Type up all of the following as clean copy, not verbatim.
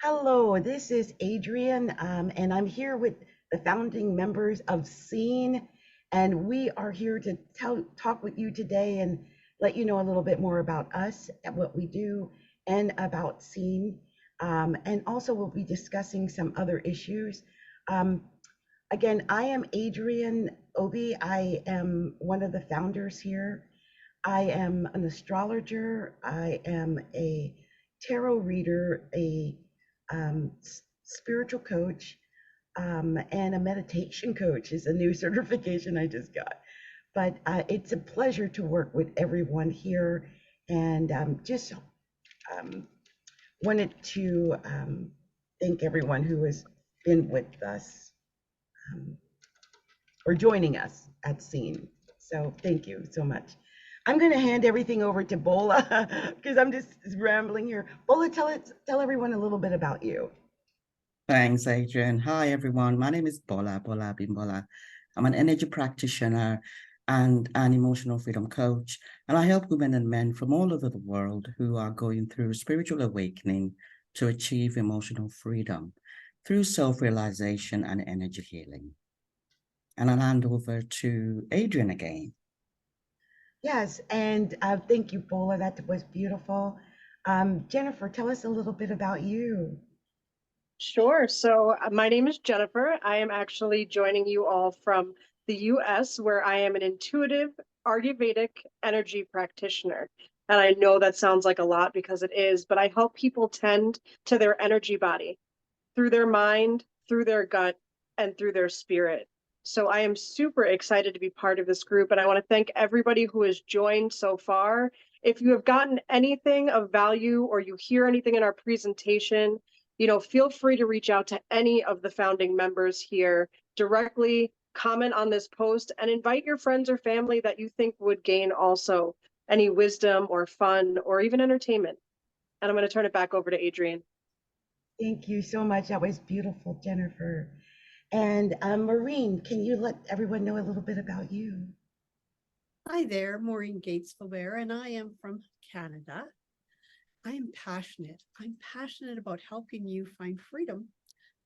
Hello, this is Adrienne, and I'm here with the founding members of S.E.E.N, and we are here to talk with you today and let you know a little bit more about us and what we do and about S.E.E.N. And also, we'll be discussing some other issues. Um, Again, I am Adrienne Obey. I am one of the founders here. I am an astrologer. I am a tarot reader, a spiritual coach, and a meditation coach is a new certification I just got. But it's a pleasure to work with everyone here, and just um, wanted to thank everyone who has been with us um, or joining us at S.E.E.N. So thank you so much. I'm going to hand everything over to Bola because I'm just rambling here. Bola, tell everyone a little bit about you. Thanks, Adrienne. Hi, everyone. My name is Bola Abimbola. I'm an energy practitioner and an emotional freedom coach, and I help women and men from all over the world who are going through spiritual awakening to achieve emotional freedom through self-realization and energy healing. And I'll hand over to Adrienne again. Yes, and thank you, Bola. That was beautiful. Jennifer, tell us a little bit about you. Sure. So my name is Jennifer. I am actually joining you all from the US, where I am an intuitive Ayurvedic energy practitioner. And I know that sounds like a lot because it is, but I help people tend to their energy body through their mind, through their gut, and through their spirit. So I am super excited to be part of this group. And I want to thank everybody who has joined so far. If you have gotten anything of value or you hear anything in our presentation, feel free to reach out to any of the founding members here directly, comment on this post, and invite your friends or family that you think would gain also any wisdom or fun or even entertainment. And I'm going to turn it back over to Adrienne. Thank you so much. That was beautiful, Jennifer. And Maureen, can you let everyone know a little bit about you? Hi there, Maureen Gaetz, and I am from Canada. I am passionate. I'm passionate about helping you find freedom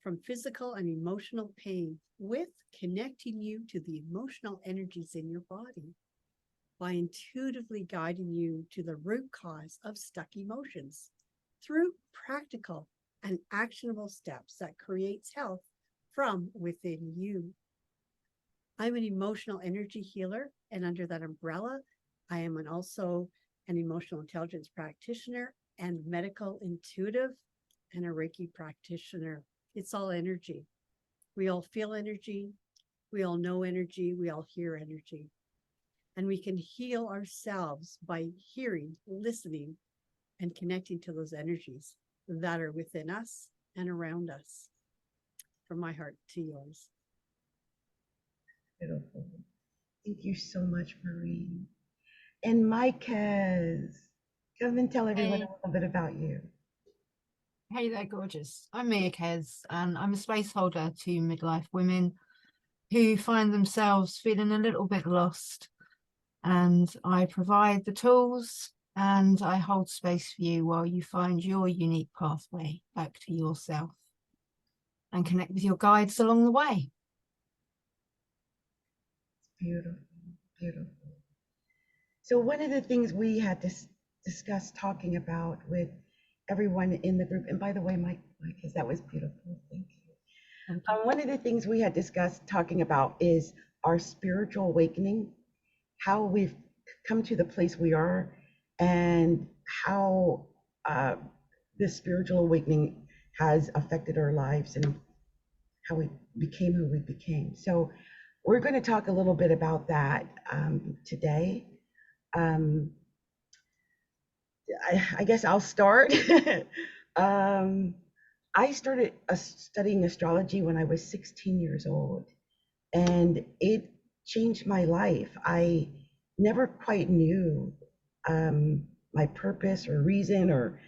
from physical and emotional pain with connecting you to the emotional energies in your body by intuitively guiding you to the root cause of stuck emotions through practical and actionable steps that creates health from within you. I'm an emotional energy healer, and under that umbrella, I am also an emotional intelligence practitioner and medical intuitive and a Reiki practitioner. It's all energy. We all feel energy. We all know energy. We all hear energy. And we can heal ourselves by hearing, listening, and connecting to those energies that are within us and around us. From my heart to yours. Beautiful. Thank you so much, Maureen. And Miakez, come and tell everyone a little bit about you. Hey there, gorgeous. I'm Miakez, and I'm a space holder to midlife women who find themselves feeling a little bit lost. And I provide the tools and I hold space for you while you find your unique pathway back to yourself and connect with your guides along the way. Beautiful, beautiful. So one of the things we had to discuss talking about with everyone in the group, and by the way, Miakez, that was beautiful. Thank you. One of the things we had discussed talking about is our spiritual awakening, how we've come to the place we are, and how this spiritual awakening has affected our lives and how we became who we became. So we're going to talk a little bit about that today. I guess I'll start. I started studying astrology when I was 16 years old, and it changed my life. I never quite knew my purpose or reason or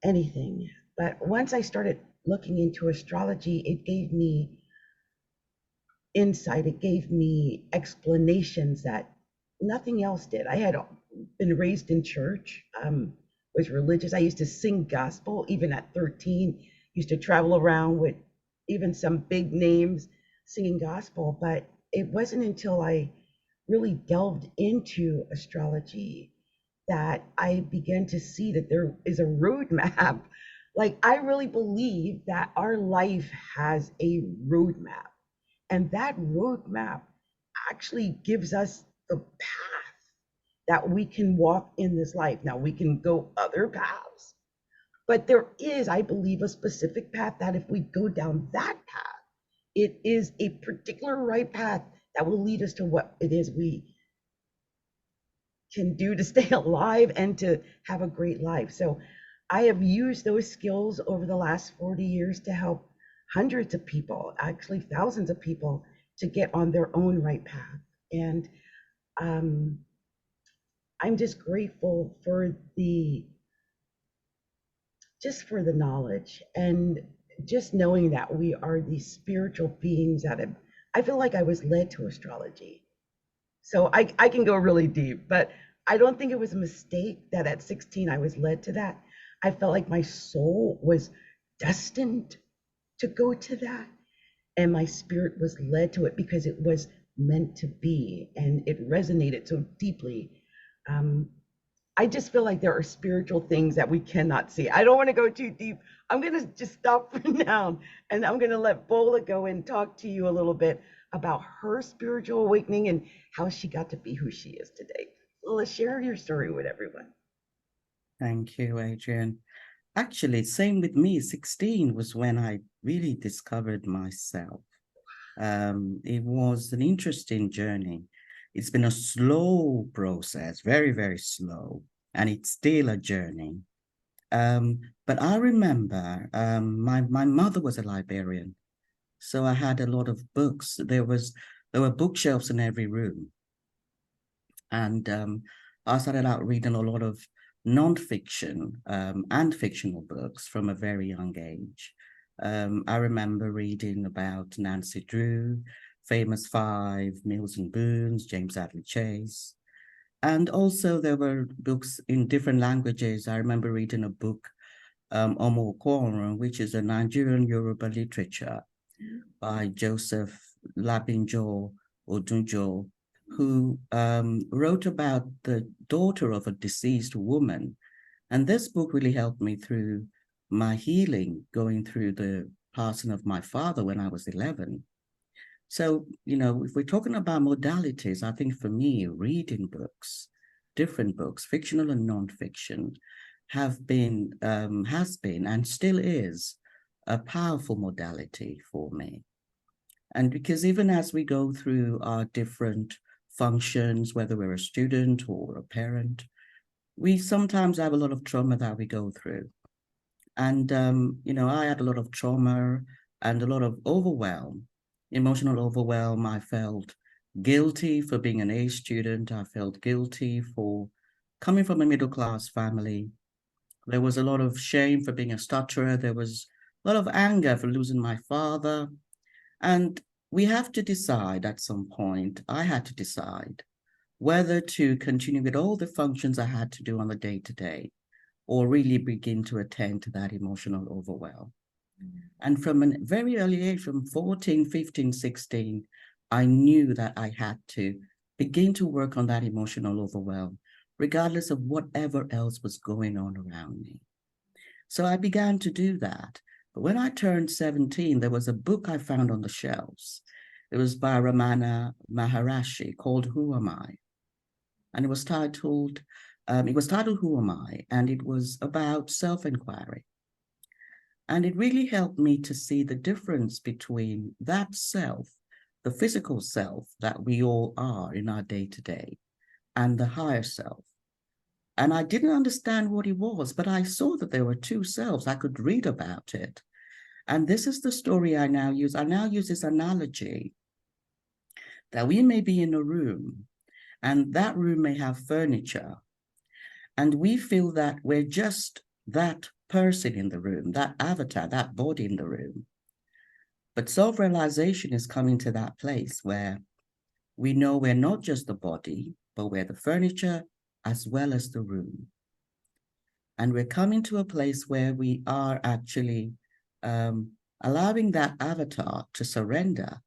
anything. But once I started looking into astrology, it gave me insight, it gave me explanations that nothing else did. I had been raised in church was religious. I used to sing gospel even at 13, used to travel around with even some big names singing gospel. But it wasn't until I really delved into astrology that I began to see that there is a roadmap. Like, I really believe that our life has a roadmap, and that roadmap actually gives us the path that we can walk in this life. Now, we can go other paths, but there is, I believe, a specific path that if we go down that path, it is a particular right path that will lead us to what it is we can do to stay alive and to have a great life. So I have used those skills over the last 40 years to help hundreds of people, actually thousands of people, to get on their own right path. And I'm just grateful for for the knowledge, and just knowing that we are these spiritual beings that have, I feel like I was led to astrology. So I can go really deep, but I don't think it was a mistake that at 16 I was led to that. I felt like my soul was destined to go to that, and my spirit was led to it because it was meant to be, and it resonated so deeply. I just feel like there are spiritual things that we cannot see. I don't want to go too deep. I'm going to just stop for now, and I'm going to let Bola go and talk to you a little bit about her spiritual awakening and how she got to be who she is today. Bola, share your story with everyone. Thank you, Adrienne. Actually, same with me. 16 was when I really discovered myself. It was an interesting journey. It's been a slow process, very, very slow, and it's still a journey. But I remember my mother was a librarian, so I had a lot of books. There were bookshelves in every room, and I started out reading a lot of nonfiction and fictional books from a very young age. I remember reading about Nancy Drew, Famous Five, Mills and Boons, James Hadley Chase. And also there were books in different languages. I remember reading a book, Omo Okworo, which is a Nigerian Yoruba literature by Joseph Labinjo Odunjo, who wrote about the daughter of a deceased woman. And this book really helped me through my healing, going through the passing of my father when I was 11. So, if we're talking about modalities, I think for me, reading books, different books, fictional and nonfiction, has been and still is a powerful modality for me. And because even as we go through our different functions, whether we're a student or a parent, we sometimes have a lot of trauma that we go through. And, I had a lot of trauma and a lot of overwhelm, emotional overwhelm. I felt guilty for being an A student. I felt guilty for coming from a middle-class family. There was a lot of shame for being a stutterer. There was a lot of anger for losing my father. And we have to decide at some point, I had to decide whether to continue with all the functions I had to do on the day-to-day, or really begin to attend to that emotional overwhelm. And from a very early age, from 14, 15, 16, I knew that I had to begin to work on that emotional overwhelm, regardless of whatever else was going on around me. So I began to do that. But when I turned 17, there was a book I found on the shelves. It was by Ramana Maharishi called Who Am I? And it was titled Who Am I? And it was about self-inquiry. And it really helped me to see the difference between that self, the physical self that we all are in our day-to-day, and the higher self. And I didn't understand what it was, but I saw that there were two selves. I could read about it. And this is the story I now use. I now use this analogy that we may be in a room, and that room may have furniture, and we feel that we're just that person in the room, that avatar, that body in the room. But self-realization is coming to that place where we know we're not just the body, but we're the furniture as well as the room. And we're coming to a place where we are actually allowing that avatar to surrender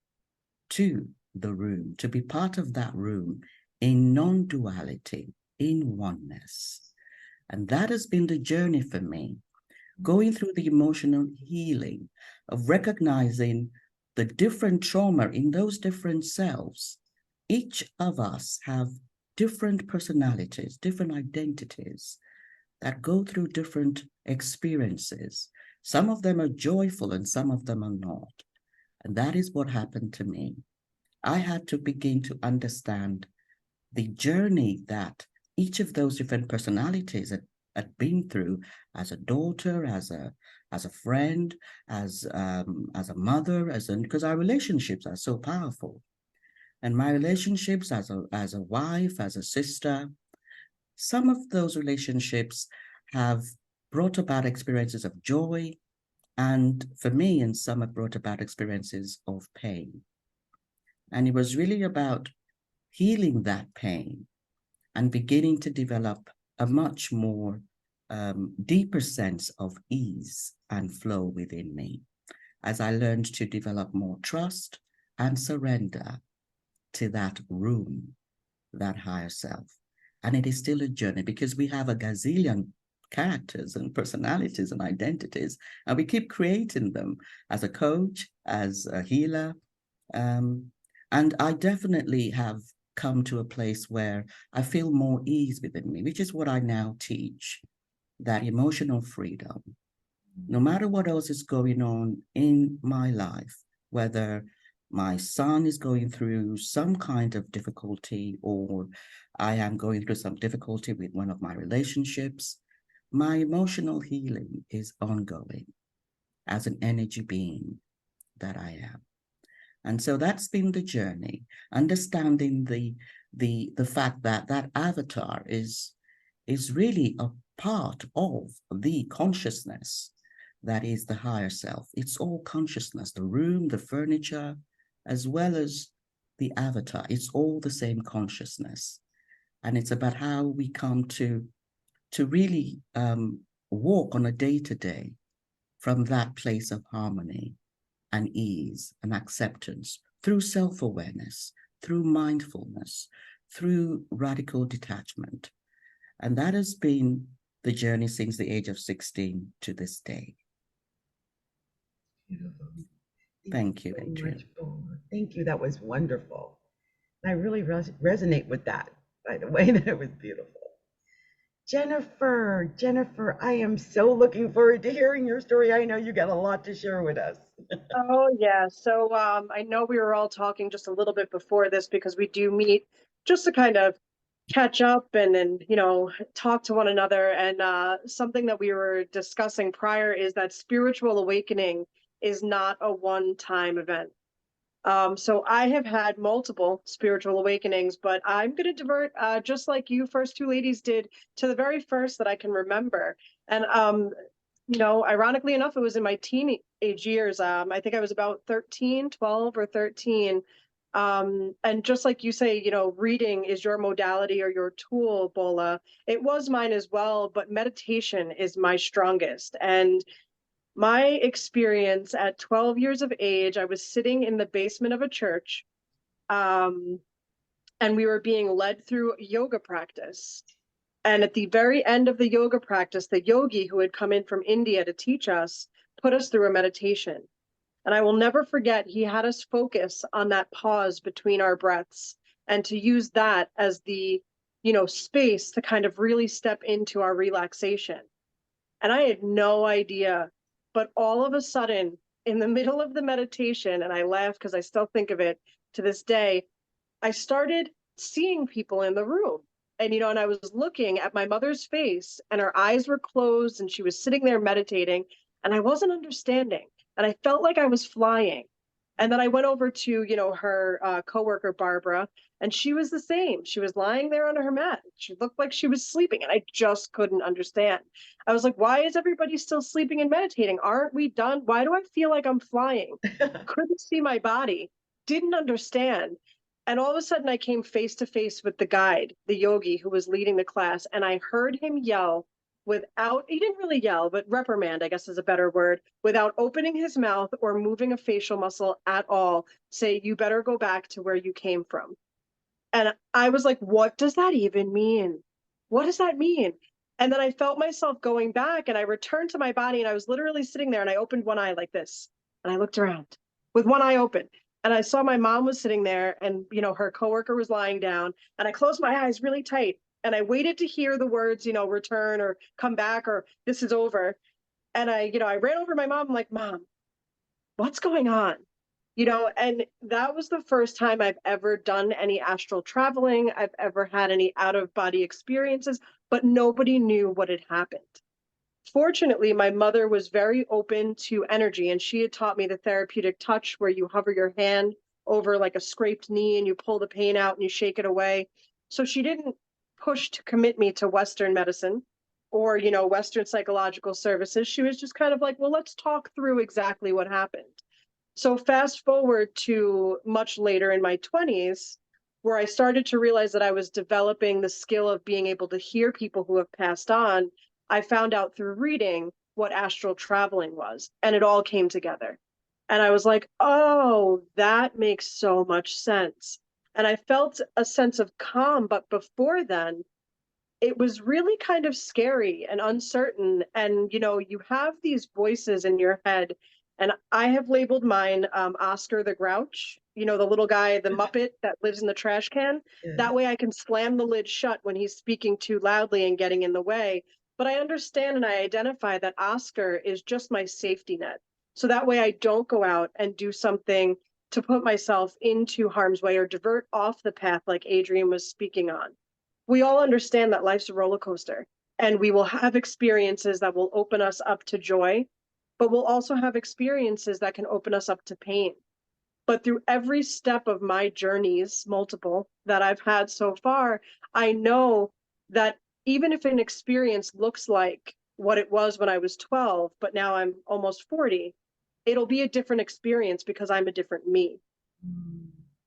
to the room, to be part of that room in non-duality, in oneness. And that has been the journey for me, going through the emotional healing of recognizing the different trauma in those different selves. Each of us have different personalities, different identities that go through different experiences. Some of them are joyful and some of them are not. And that is what happened to me. I had to begin to understand the journey that each of those different personalities had been through as a daughter, as a friend, as a mother, because our relationships are so powerful. And my relationships as a wife, as a sister, some of those relationships have brought about experiences of joy, and for me, and some have brought about experiences of pain. And it was really about healing that pain and beginning to develop a much more deeper sense of ease and flow within me as I learned to develop more trust and surrender to that room, that higher self. And it is still a journey because we have a gazillion characters and personalities and identities, and we keep creating them as a coach, as a healer. And I definitely have come to a place where I feel more ease within me, which is what I now teach, that emotional freedom. No matter what else is going on in my life, whether my son is going through some kind of difficulty or I am going through some difficulty with one of my relationships, my emotional healing is ongoing as an energy being that I am. And so that's been the journey, understanding the fact that that avatar is really a part of the consciousness that is the higher self. It's all consciousness, the room, the furniture, as well as the avatar. It's all the same consciousness. And it's about how we come to really walk on a day-to-day from that place of harmony and ease and acceptance through self-awareness, through mindfulness, through radical detachment. And that has been the journey since the age of 16 to this day. Beautiful. Thank you, so Adrienne. much, Bola. Thank you. That was wonderful. I really resonate with that, by the way, that it was beautiful. Jennifer, I am so looking forward to hearing your story. I know you got a lot to share with us. Oh, yeah. So I know we were all talking just a little bit before this because we do meet just to kind of catch up and talk to one another. And something that we were discussing prior is that spiritual awakening is not a one-time event. So I have had multiple spiritual awakenings, but I'm going to divert, just like you first two ladies did, to the very first that I can remember. And ironically enough, it was in my teenage years. I think I was about 12 or 13. And just like you say, reading is your modality or your tool, Bola. It was mine as well, but meditation is my strongest. And my experience at 12 years of age, I was sitting in the basement of a church, and we were being led through yoga practice. And at the very end of the yoga practice, the yogi who had come in from India to teach us put us through a meditation. And I will never forget, he had us focus on that pause between our breaths and to use that as the, space to kind of really step into our relaxation. And I had no idea, but all of a sudden, in the middle of the meditation, and I laugh because I still think of it to this day, I started seeing people in the room. And, and I was looking at my mother's face and her eyes were closed and she was sitting there meditating and I wasn't understanding. And I felt like I was flying. And then I went over to, her coworker, Barbara, and she was the same. She was lying there on her mat. She looked like she was sleeping and I just couldn't understand. I was like, why is everybody still sleeping and meditating? Aren't we done? Why do I feel like I'm flying? Couldn't see my body, didn't understand. And all of a sudden I came face to face with the guide, the yogi who was leading the class, and I heard him yell, without, he didn't really yell, but reprimand, I guess is a better word, without opening his mouth or moving a facial muscle at all, say, you better go back to where you came from. And I was like, what does that even mean? What does that mean? And then I felt myself going back and I returned to my body and I was literally sitting there and I opened one eye like this. And I looked around with one eye open and I saw my mom was sitting there and, you know, her coworker was lying down and I closed my eyes really tight and I waited to hear the words, you know, return or come back or this is over. And I ran over to my mom, I'm like, Mom, what's going on? You know, and that was the first time I've ever done any astral traveling. I've ever had any out of body experiences, but nobody knew what had happened. Fortunately, my mother was very open to energy and she had taught me the therapeutic touch where you hover your hand over like a scraped knee and you pull the pain out and you shake it away. So she didn't push to commit me to Western medicine or, you know, Western psychological services. She was just kind of like, well, let's talk through exactly what happened. So fast forward to much later in my 20s, where I started to realize that I was developing the skill of being able to hear people who have passed on. I found out through reading what astral traveling was, and it all came together. And I was like, oh, that makes so much sense. And I felt a sense of calm, but before then, it was really kind of scary and uncertain. And, you know, you have these voices in your head. And I have labeled mine Oscar the Grouch, you know, the little guy, the Muppet that lives in the trash can. Yes. That way I can slam the lid shut when he's speaking too loudly and getting in the way. But I understand and I identify that Oscar is just my safety net. So that way I don't go out and do something to put myself into harm's way or divert off the path like Adrienne was speaking on. We all understand that life's a roller coaster and we will have experiences that will open us up to joy, but we'll also have experiences that can open us up to pain. But through every step of my journeys, multiple that I've had so far, I know that even if an experience looks like what it was when I was 12, but now I'm almost 40, it'll be a different experience because I'm a different me.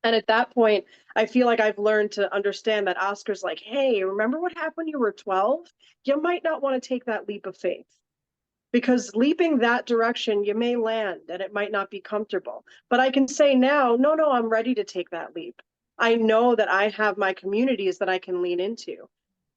And at that point, I feel like I've learned to understand that Oscar's like, hey, remember what happened when you were 12? You might not want to take that leap of faith because leaping that direction, you may land and it might not be comfortable. But I can say now, no, I'm ready to take that leap. I know that I have my communities that I can lean into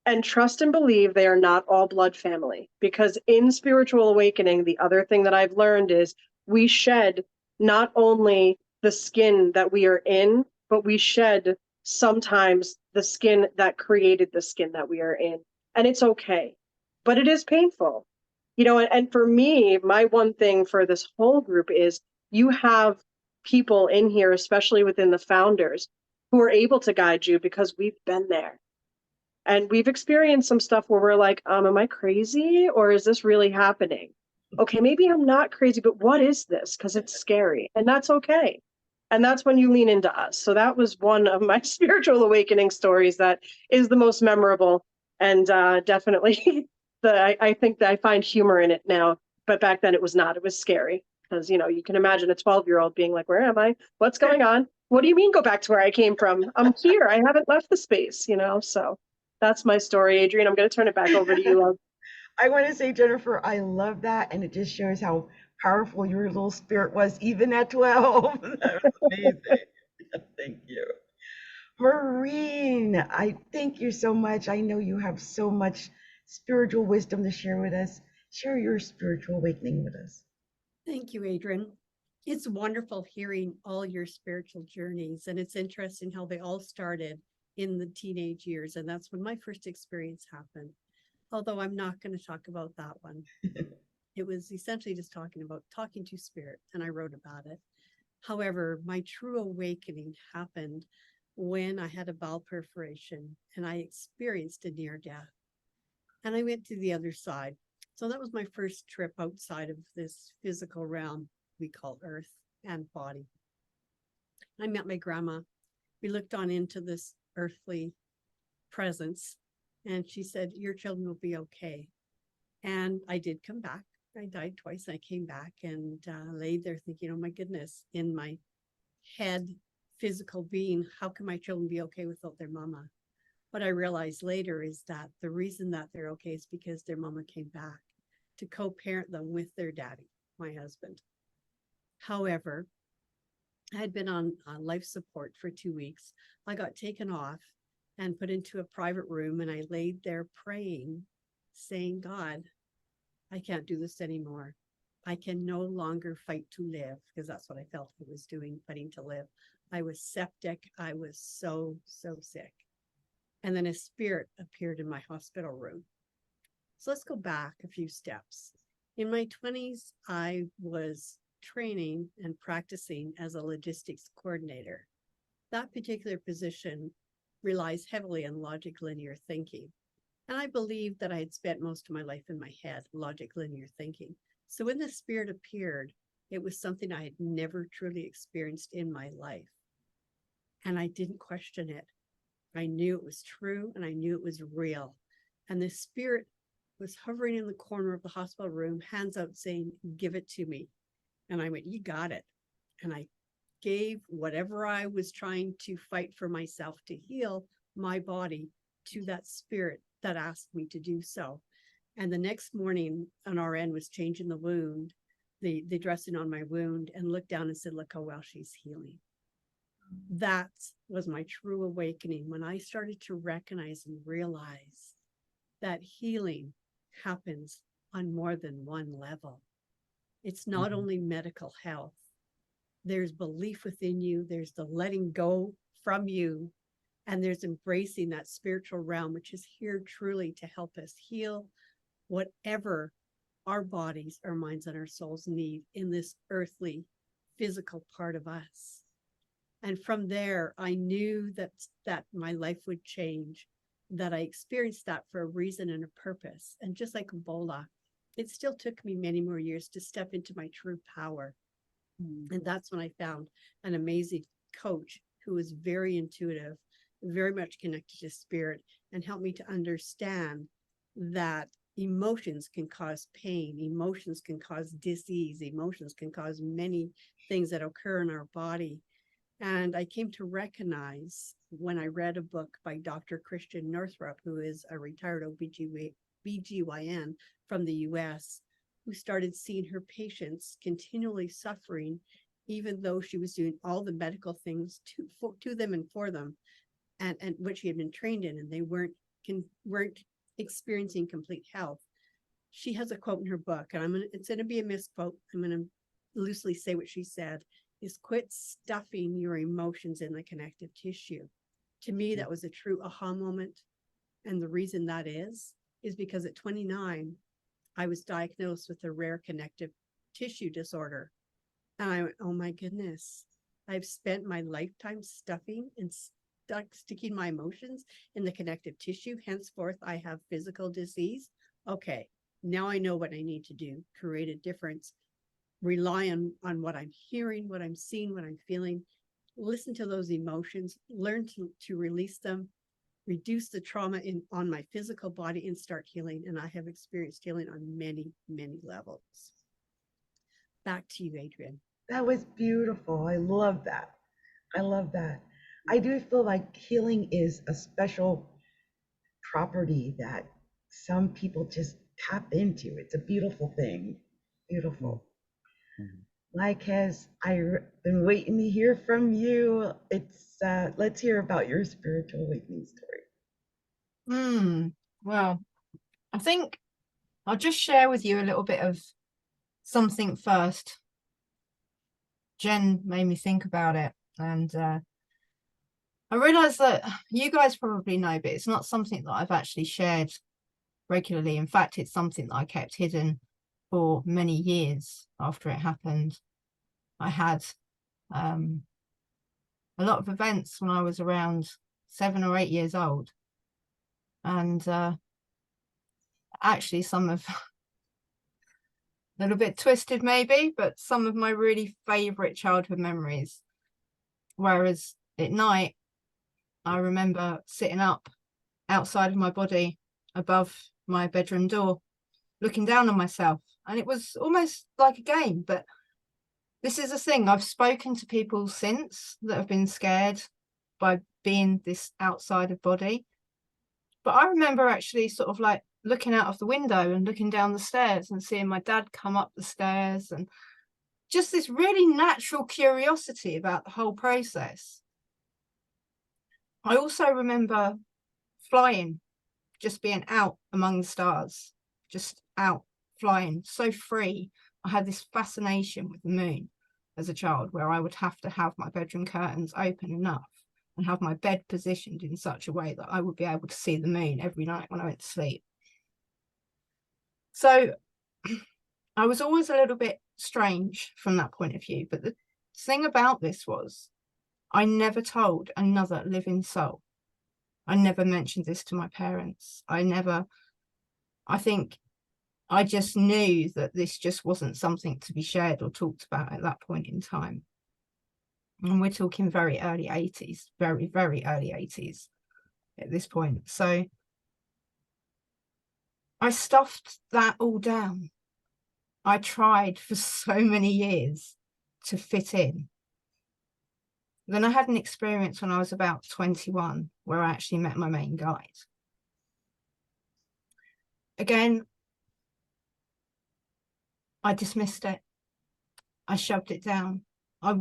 and trust and believe they are not all blood family. Because in spiritual awakening, the other thing that I've learned is we shed not only the skin that we are in, but we shed sometimes the skin that created the skin that we are in. And it's okay, but it is painful. You know, and for me, my one thing for this whole group is you have people in here, especially within the founders, who are able to guide you because we've been there. And we've experienced some stuff where we're like, am I crazy or is this really happening? Okay, maybe I'm not crazy, but what is this? Because it's scary and that's okay. And that's when you lean into us. So that was one of my spiritual awakening stories that is the most memorable. And definitely, I think that I find humor in it now. But back then it was not. It was scary because, you know, you can imagine a 12-year-old being like, where am I? What's going on? What do you mean go back to where I came from? I'm here. I haven't left the space, you know, so. That's my story, Adrienne. I'm going to turn it back over to you, love. I want to say, Jennifer, I love that. And it just shows how powerful your little spirit was, even at 12. That was amazing. Thank you. Maureen, I thank you so much. I know you have so much spiritual wisdom to share with us. Share your spiritual awakening with us. Thank you, Adrienne. It's wonderful hearing all your spiritual journeys, and it's interesting how they all started in the teenage years, and that's when my first experience happened. Although I'm not going to talk about that one. It was essentially just talking to spirit, and I wrote about it. However, my true awakening happened when I had a bowel perforation and I experienced a near death. And I went to the other side. So that was my first trip outside of this physical realm we call Earth and body. I met my grandma. We looked on into this earthly presence, and she said, your children will be okay. And I did come back. I died twice. I came back and laid there thinking, oh my goodness, in my head, physical being, how can my children be okay without their mama? What I realized later is that the reason that they're okay is because their mama came back to co-parent them with their daddy, my husband. However, I had been on life support for 2 weeks. I got taken off and put into a private room, and I laid there praying, saying, God, I can't do this anymore. I can no longer fight to live, because that's what I felt I was doing, fighting to live. I was septic. I was so sick. And then a spirit appeared in my hospital room. So let's go back a few steps. In my 20s, I was training and practicing as a logistics coordinator. That particular position relies heavily on logic linear thinking. And I believed that I had spent most of my life in my head, logic linear thinking. So when the spirit appeared, it was something I had never truly experienced in my life. And I didn't question it. I knew it was true, and I knew it was real. And the spirit was hovering in the corner of the hospital room, hands out, saying, give it to me. And I went, you got it. And I gave whatever I was trying to fight for myself to heal my body to that spirit that asked me to do so. And the next morning, an RN was changing the wound, the dressing on my wound, and looked down and said, look how well she's healing. That was my true awakening, when I started to recognize and realize that healing happens on more than one level. It's not only medical health. There's belief within you. There's the letting go from you. And there's embracing that spiritual realm, which is here truly to help us heal whatever our bodies, our minds, and our souls need in this earthly, physical part of us. And from there, I knew that my life would change, that I experienced that for a reason and a purpose. And just like Bola, it still took me many more years to step into my true power. And that's when I found an amazing coach who was very intuitive, very much connected to spirit, and helped me to understand that emotions can cause pain, emotions can cause disease, emotions can cause many things that occur in our body. And I came to recognize when I read a book by Dr. Christian Northrup, who is a retired OBGYN from the US, who started seeing her patients continually suffering, even though she was doing all the medical things to them and for them, and what she had been trained in, and they weren't experiencing complete health. She has a quote in her book, and it's going to be a misquote. I'm going to loosely say what she said, is quit stuffing your emotions in the connective tissue. To me, that was a true aha moment. And the reason that is because at 29, I was diagnosed with a rare connective tissue disorder. And I went, oh my goodness, I've spent my lifetime stuffing and sticking my emotions in the connective tissue. Henceforth, I have physical disease. Okay, now I know what I need to do, create a difference, rely on what I'm hearing, what I'm seeing, what I'm feeling, listen to those emotions, learn to release them, reduce the trauma on my physical body, and start healing. And I have experienced healing on many, many levels. Back to you, Adrienne. That was beautiful. I love that. I love that. I do feel like healing is a special property that some people just tap into. It's a beautiful thing. Beautiful. Miakez, I've been waiting to hear from you. Let's hear about your spiritual awakening story. Well, I think I'll just share with you a little bit of something first. Jen made me think about it, and I realized that you guys probably know, but it's not something that I've actually shared regularly. In fact, it's something that I kept hidden for many years after it happened. I had a lot of events when I was around 7 or 8 years old, and actually some of a little bit twisted maybe, but some of my really favorite childhood memories. Whereas at night, I remember sitting up outside of my body above my bedroom door, looking down on myself, and it was almost like a game. But this is a thing, I've spoken to people since that have been scared by being this outside of body, But I remember actually sort of like looking out of the window and looking down the stairs and seeing my dad come up the stairs, and just this really natural curiosity about the whole process. I also remember flying, just being out among the stars, just out flying, so free. I had this fascination with the moon as a child, where I would have to have my bedroom curtains open enough and have my bed positioned in such a way that I would be able to see the moon every night when I went to sleep. So I was always a little bit strange from that point of view. But the thing about this was, I never told another living soul. I never mentioned this to my parents. I think I just knew that this just wasn't something to be shared or talked about at that point in time. And we're talking very early 80s, very, very early 80s at this point. So I stuffed that all down. I tried for so many years to fit in. Then I had an experience when I was about 21 where I actually met my main guide. Again, I dismissed it. I shoved it down. I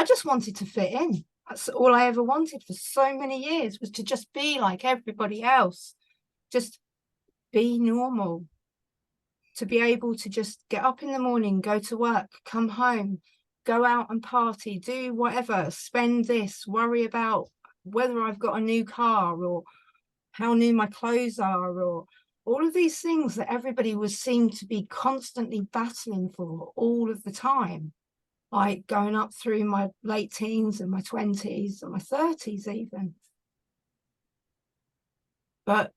just wanted to fit in. That's all I ever wanted for so many years, was to just be like everybody else, just be normal, to be able to just get up in the morning, go to work, come home, go out and party, do whatever, spend this, worry about whether I've got a new car or how new my clothes are, or all of these things that everybody seemed to be constantly battling for all of the time, like going up through my late teens and my 20s and my 30s even. But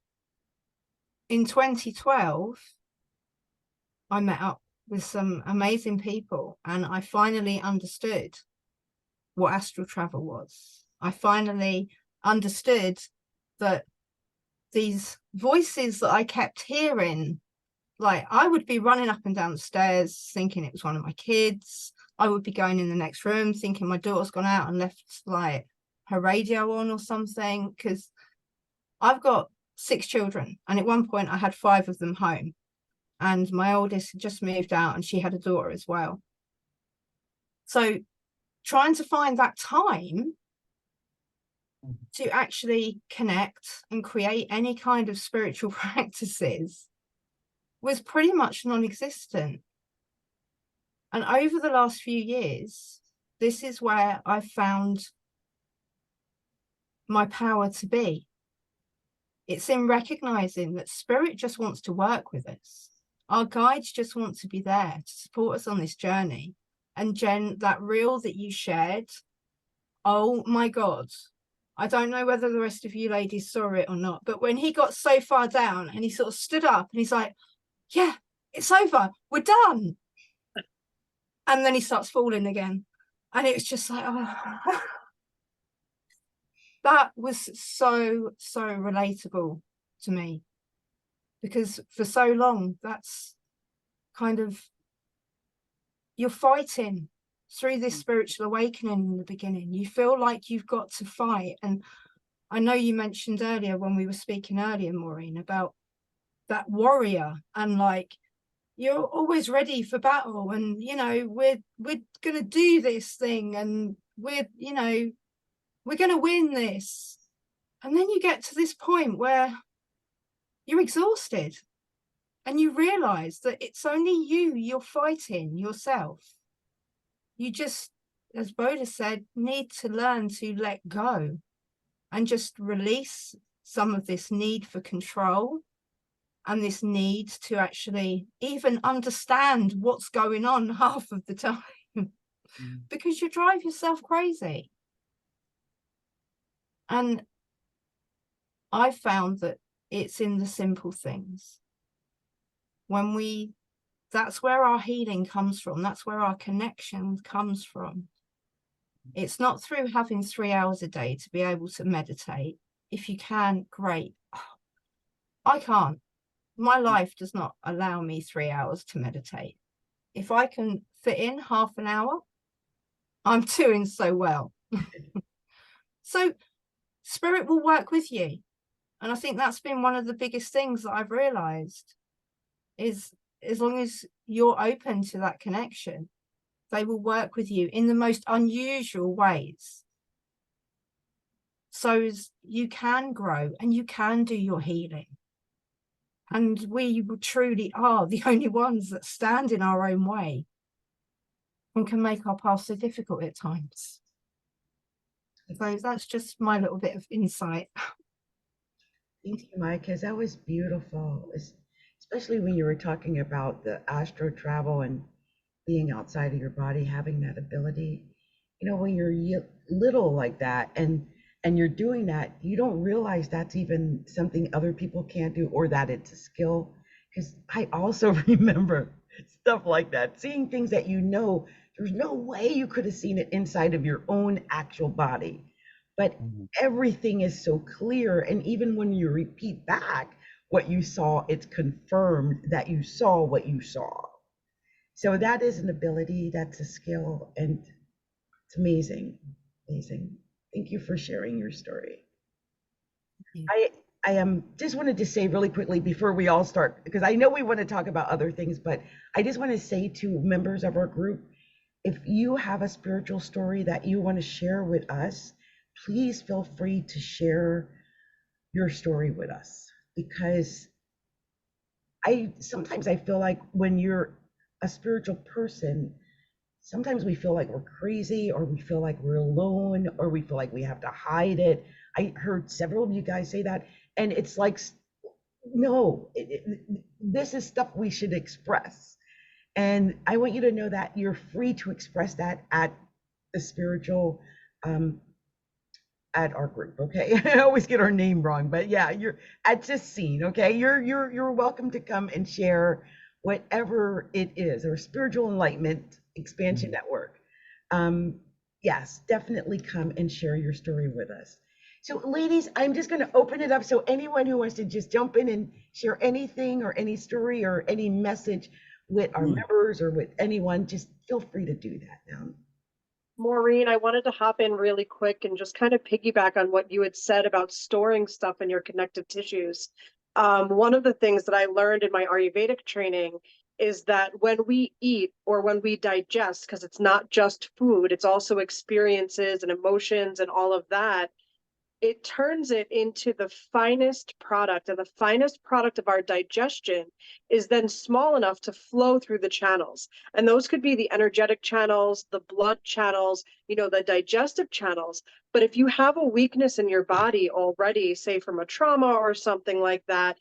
in 2012, I met up with some amazing people, and I finally understood what astral travel was. I finally understood that these voices that I kept hearing, like I would be running up and down the stairs thinking it was one of my kids. I would be going in the next room thinking my daughter's gone out and left like her radio on or something, because I've got 6 children, and at one point I had 5 of them home, and my oldest had just moved out and she had a daughter as well. So trying to find that time to actually connect and create any kind of spiritual practices was pretty much non-existent. And over the last few years, this is where I found my power to be. It's in recognizing that spirit just wants to work with us. Our guides just want to be there to support us on this journey. And Jen, that reel that you shared, oh my God, I don't know whether the rest of you ladies saw it or not, but when he got so far down and he sort of stood up and he's like, yeah, it's over, we're done. And then he starts falling again. And it was just like, oh. That was so relatable to me, because for so long, that's kind of, you're fighting through this spiritual awakening in the beginning. You feel like you've got to fight. And I know you mentioned earlier when we were speaking earlier, Maureen, about that warrior, and like, you're always ready for battle, and you know, we're gonna do this thing, and we're gonna win this. And then you get to this point where you're exhausted and you realize that it's only you're fighting yourself. You just, as Bola said, need to learn to let go and just release some of this need for control and this need to actually even understand what's going on half of the time, because you drive yourself crazy. And I found that it's in the simple things. That's where our healing comes from. That's where our connection comes from. It's not through having 3 hours a day to be able to meditate. If you can, great. I can't. My life does not allow me 3 hours to meditate. If I can fit in half an hour, I'm doing so well. So spirit will work with you. And I think that's been one of the biggest things that I've realized is as long as you're open to that connection, they will work with you in the most unusual ways. So as you can grow and you can do your healing. And we truly are the only ones that stand in our own way and can make our path so difficult at times. So that's just my little bit of insight. Thank you, Mike, because that was beautiful, especially when you were talking about the astro travel and being outside of your body, having that ability. You know, when you're little like that and you're doing that, you don't realize that's even something other people can't do or that it's a skill. Because I also remember stuff like that, seeing things that you know, there's no way you could have seen it inside of your own actual body. But everything is so clear. And even when you repeat back what you saw, it's confirmed that you saw what you saw. So that is an ability, that's a skill, and it's amazing, amazing. Thank you for sharing your story. I just wanted to say really quickly before we all start, because I know we want to talk about other things, but I just want to say to members of our group, if you have a spiritual story that you want to share with us, please feel free to share your story with us, because sometimes I feel like when you're a spiritual person, sometimes we feel like we're crazy, or we feel like we're alone, or we feel like we have to hide it. I heard several of you guys say that, and it's like, no, this is stuff we should express. And I want you to know that you're free to express that at the spiritual, at our group, okay? I always get our name wrong, but yeah, you're at S.E.E.N, okay? You're welcome to come and share whatever it is, or Spiritual Enlightenment Expansion Network. Yes, definitely come and share your story with us. So ladies, I'm just going to open it up. So anyone who wants to just jump in and share anything or any story or any message with our members or with anyone, just feel free to do that now. Maureen, I wanted to hop in really quick and just kind of piggyback on what you had said about storing stuff in your connective tissues. One of the things that I learned in my Ayurvedic training is that when we eat or when we digest, because it's not just food, it's also experiences and emotions and all of that, it turns it into the finest product. And the finest product of our digestion is then small enough to flow through the channels. And those could be the energetic channels, the blood channels, the digestive channels. But if you have a weakness in your body already, say from a trauma or something like that,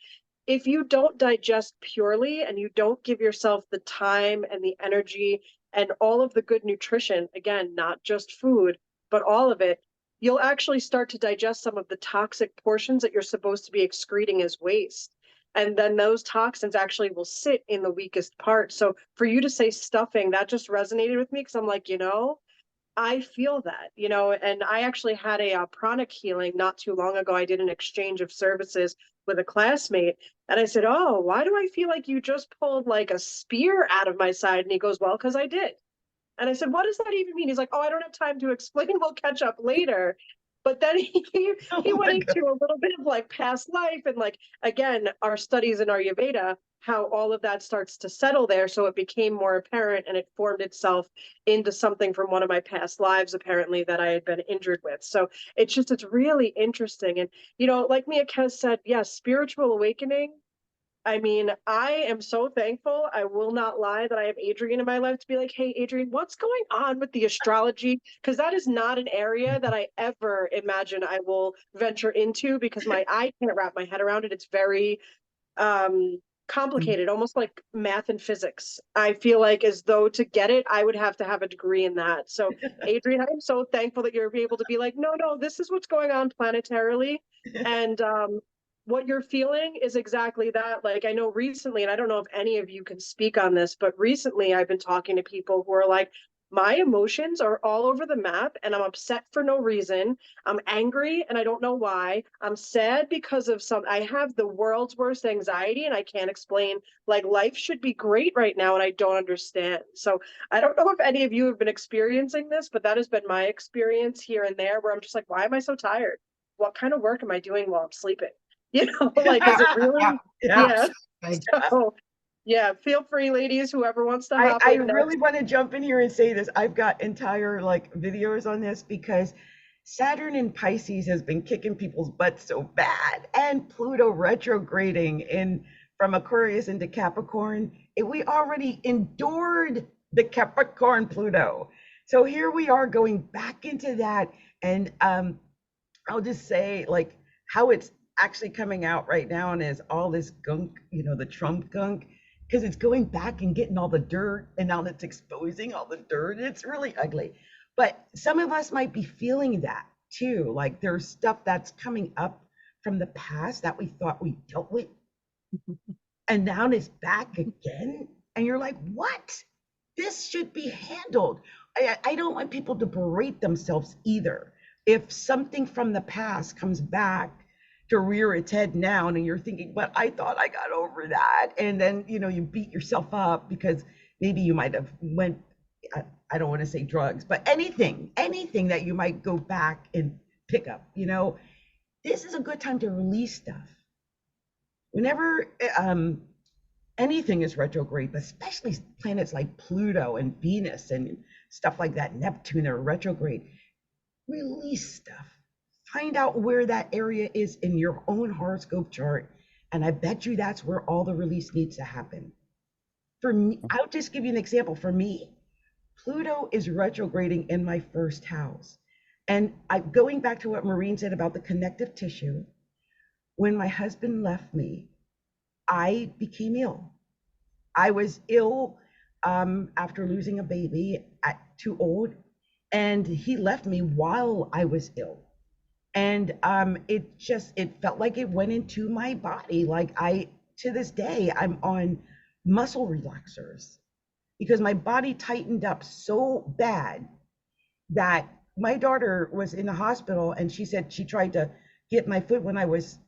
if you don't digest purely and you don't give yourself the time and the energy and all of the good nutrition, again, not just food, but all of it, you'll actually start to digest some of the toxic portions that you're supposed to be excreting as waste. And then those toxins actually will sit in the weakest part. So for you to say stuffing, that just resonated with me, because I'm like, I feel that, and I actually had a pranic healing not too long ago. I did an exchange of services with a classmate, and I said, oh, why do I feel like you just pulled like a spear out of my side? And he goes, well, because I did. And I said, what does that even mean? He's like, oh, I don't have time to explain. We'll catch up later. But then he went into a little bit of like past life and like, again, our studies in Ayurveda, how all of that starts to settle there. So it became more apparent and it formed itself into something from one of my past lives, apparently, that I had been injured with. So it's really interesting. And, like Miakez said, yes, spiritual awakening. I mean, I am so thankful. I will not lie that I have Adrienne in my life to be like, hey, Adrienne, what's going on with the astrology? Because that is not an area that I ever imagine I will venture into, because I can't wrap my head around it. It's very complicated, almost like math and physics. I feel like as though to get it, I would have to have a degree in that. So Adrienne, I'm so thankful that you're able to be like, no, this is what's going on planetarily. And what you're feeling is exactly that. Like, I know recently, and I don't know if any of you can speak on this, but recently I've been talking to people who are like, my emotions are all over the map and I'm upset for no reason. I'm angry and I don't know why. I'm sad because of I have the world's worst anxiety and I can't explain. Like, life should be great right now and I don't understand. So I don't know if any of you have been experiencing this, but that has been my experience here and there, where I'm just like, why am I so tired? What kind of work am I doing while I'm sleeping? You know, like, is it really? Yeah. Yeah. So, yeah, feel free, ladies, whoever wants to hop I in really next. want to jump in here and say this. I've got entire like videos on this because Saturn in Pisces has been kicking people's butts so bad, and Pluto retrograding in from Aquarius into Capricorn. We already endured the Capricorn Pluto. So here we are going back into that. And I'll just say like how it's actually coming out right now and is all this gunk, you know, the Trump gunk, because it's going back and getting all the dirt and now it's exposing all the dirt. It's really ugly. But some of us might be feeling that too. Like there's stuff that's coming up from the past that we thought we dealt with. And now it's back again. And you're like, what? This should be handled. I don't want people to berate themselves either. If something from the past comes back to rear its head now, and you're thinking, but I thought I got over that. And then, you know, you beat yourself up because maybe you might have went, I don't want to say drugs, but anything that you might go back and pick up, you know, this is a good time to release stuff. Whenever anything is retrograde, but especially planets like Pluto and Venus and stuff like that, Neptune are retrograde, release stuff. Find out where that area is in your own horoscope chart. And I bet you that's where all the release needs to happen. For me, I'll just give you an example. For me, Pluto is retrograding in my first house. And going back to what Maureen said about the connective tissue, when my husband left me, I became ill. I was ill after losing a baby at too old, and he left me while I was ill. And it felt like it went into my body. Like to this day, I'm on muscle relaxers because my body tightened up so bad that my daughter was in the hospital and she said she tried to get my foot when I was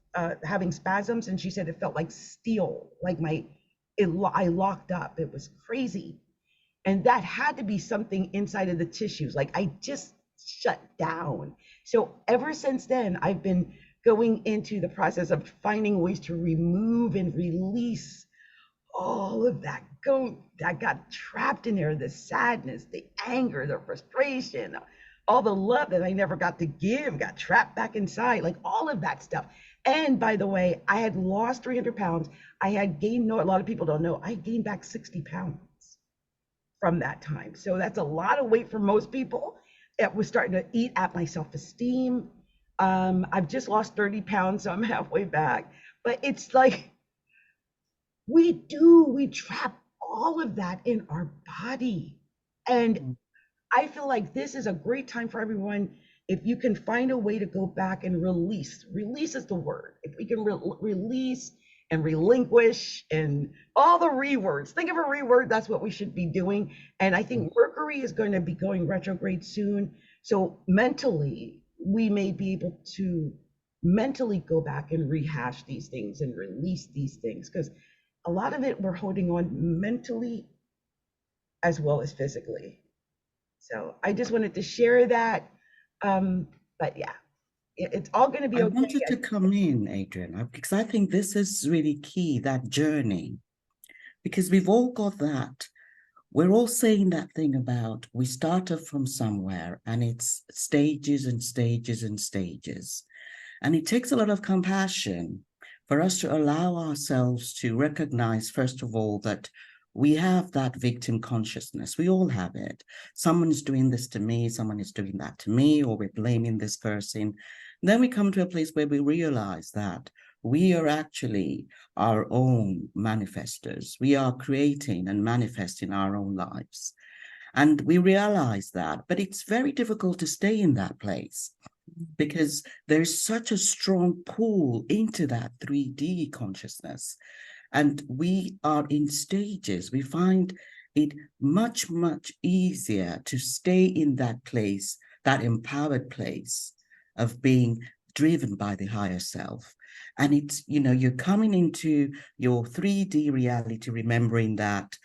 having spasms, and she said it felt like steel, like I locked up. It was crazy. And that had to be something inside of the tissues. Like I just shut down. So ever since then, I've been going into the process of finding ways to remove and release all of that that got trapped in there, the sadness, the anger, the frustration, all the love that I never got to give, got trapped back inside, like all of that stuff. And by the way, I had lost 300 pounds. I had gained, no, a lot of people don't know, I gained back 60 pounds from that time. So that's a lot of weight for most people. It was starting to eat at my self-esteem. I've just lost 30 pounds, so I'm halfway back. But it's like, we trap all of that in our body. And I feel like this is a great time for everyone. If you can find a way to go back and release is the word. If we can release and relinquish and all the rewords, think of a reword, that's what we should be doing. And I think Mercury is going to be going retrograde soon. So mentally, we may be able to mentally go back and rehash these things and release these things, because a lot of it we're holding on mentally as well as physically. So I just wanted to share that. But yeah, it's all going to be I okay. wanted to come in, Adrienne, because I think this is really key, that journey, because we've all got that. We're all saying that thing about we started from somewhere and it's stages and stages and stages. And it takes a lot of compassion for us to allow ourselves to recognize, first of all, that we have that victim consciousness. We all have it. Someone is doing this to me, someone is doing that to me, or we're blaming this person. Then we come to a place where we realize that we are actually our own manifestors. We are creating and manifesting our own lives. And we realize that, but it's very difficult to stay in that place because there's such a strong pull into that 3D consciousness. And we are in stages. We find it much, much easier to stay in that place, that empowered place of being driven by the higher self. And it's, you know, you're coming into your 3D reality, remembering that,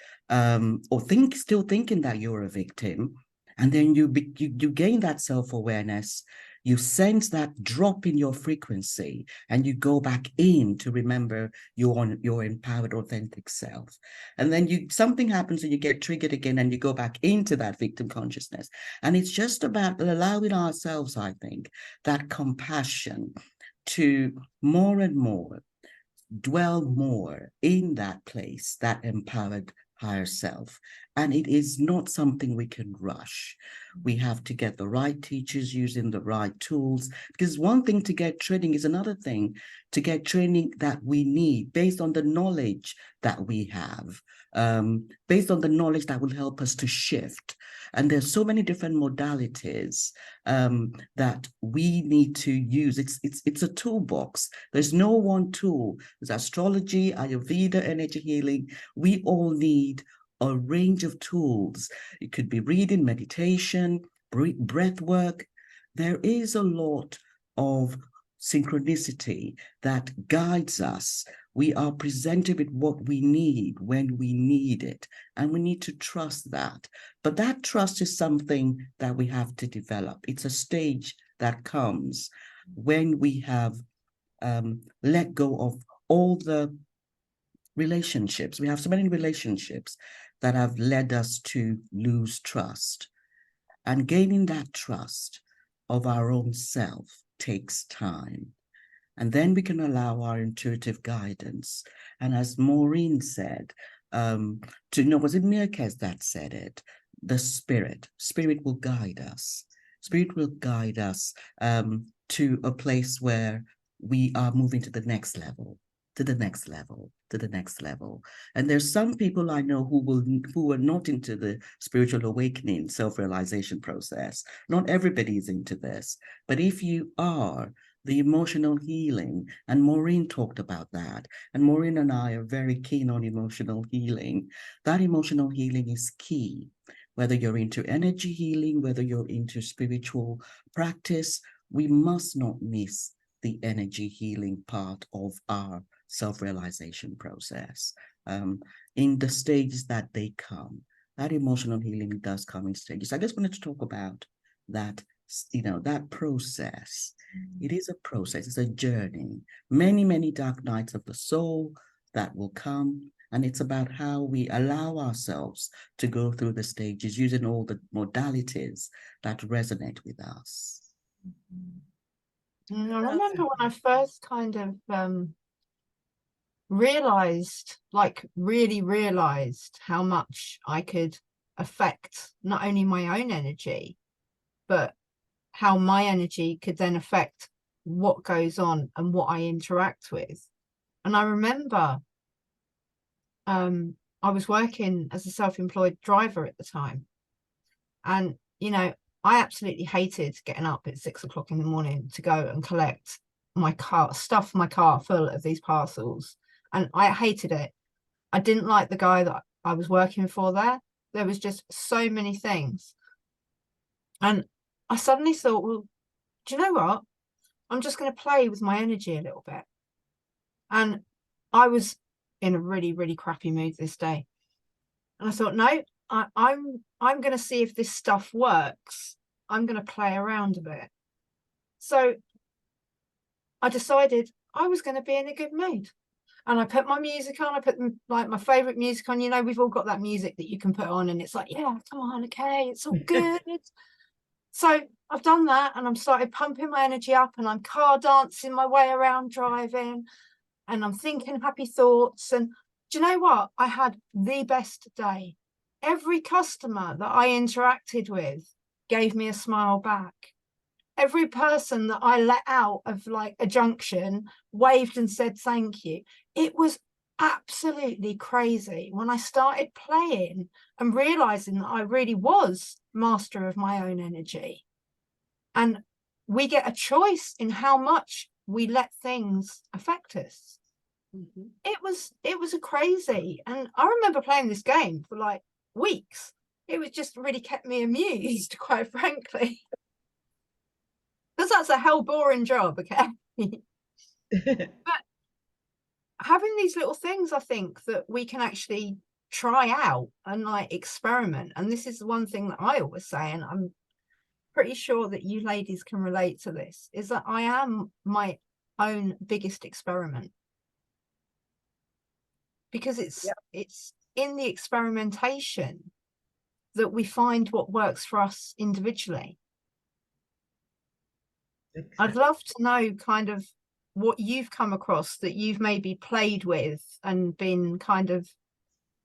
still thinking that you're a victim. And then you gain that self-awareness. you sense that drop in your frequency and you go back in to remember your empowered, authentic self. And then something happens and you get triggered again and you go back into that victim consciousness. And it's just about allowing ourselves, I think, that compassion to more and more dwell more in that place, that empowered higher self. And it is not something we can rush. We have to get the right teachers using the right tools, because one thing to get training is another thing to get training that we need based on the knowledge that we have, based on the knowledge that will help us to shift. And there's so many different modalities that we need to use. It's a toolbox. There's no one tool. There's astrology, Ayurveda, energy healing. We all need a range of tools. It could be reading, meditation, breath work. There is a lot of synchronicity that guides us. We are presented with what we need when we need it, and we need to trust that. But that trust is something that we have to develop. It's a stage that comes when we have let go of all the relationships. We have so many relationships that have led us to lose trust. And gaining that trust of our own self takes time. And then we can allow our intuitive guidance. And as Maureen said, was it Miakez that said it? The spirit will guide us. Spirit will guide us to a place where we are moving to the next level, to the next level, to the next level. And there's some people I know who are not into the spiritual awakening, self-realization process. Not everybody is into this, but if you are, the emotional healing, and Maureen talked about that, and Maureen and I are very keen on emotional healing. That emotional healing is key. Whether you're into energy healing, whether you're into spiritual practice, we must not miss the energy healing part of our self-realization process. In the stages that they come, that emotional healing does come in stages. I just wanted to talk about that, that process. It is a process, it's a journey. Many, many dark nights of the soul that will come. And it's about how we allow ourselves to go through the stages using all the modalities that resonate with us. I remember when I first kind of realized, really realized how much I could affect not only my own energy, but how my energy could then affect what goes on and what I interact with. And I remember I was working as a self-employed driver at the time. And, I absolutely hated getting up at 6 o'clock in the morning to go and collect my car, stuff my car full of these parcels. And I hated it. I didn't like the guy that I was working for there. There was just so many things. And I suddenly thought, well, do you know what? I'm just going to play with my energy a little bit. And I was in a really, really crappy mood this day. And I thought, no, I'm going to see if this stuff works. I'm going to play around a bit. So I decided I was going to be in a good mood. And I put my music on. I put my favorite music on. We've all got that music that you can put on and it's like, yeah, come on, okay, it's all good. So I've done that and I'm started pumping my energy up and I'm car dancing my way around driving and I'm thinking happy thoughts. And do you know what? I had the best day. Every customer that I interacted with gave me a smile back. Every person that I let out of a junction waved and said thank you. It was absolutely crazy when I started playing and realizing that I really was master of my own energy. And we get a choice in how much we let things affect us. Mm-hmm. It was crazy. And I remember playing this game for weeks. It was just really kept me amused, quite frankly. Because that's a hell boring job, okay? But having these little things, I think, that we can actually try out and experiment. And this is one thing that I always say, and pretty sure that you ladies can relate to this, is that I am my own biggest experiment. Because it's in the experimentation that we find what works for us individually. I'd love to know kind of what you've come across that you've maybe played with and been kind of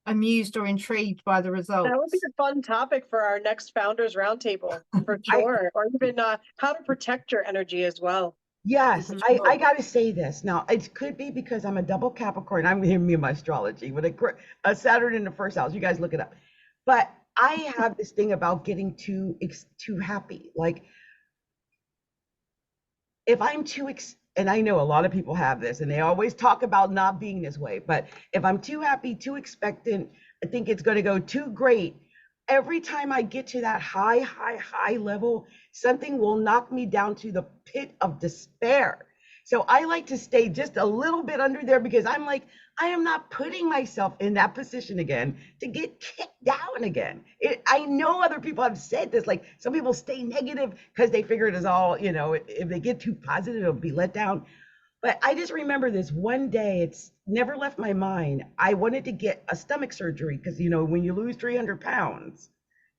amused or intrigued by the results. That would be a fun topic for our next Founders Roundtable, for sure. Or even how to protect your energy as well. Yes, I got to say this. Now, it could be because I'm a double Capricorn. I'm here, me and my astrology with a Saturn in the first house. You guys look it up. But I have this thing about getting too happy. Like, if I'm and I know a lot of people have this, and they always talk about not being this way, but if I'm too happy, too expectant, I think it's going to go too great. Every time I get to that high level, something will knock me down to the pit of despair. So I like to stay just a little bit under there, because I'm like, I am not putting myself in that position again to get kicked down again. I know other people have said this, like some people stay negative because they figure it is all, if they get too positive, it'll be let down. But I just remember this one day, it's never left my mind. I wanted to get a stomach surgery because, when you lose 300 pounds,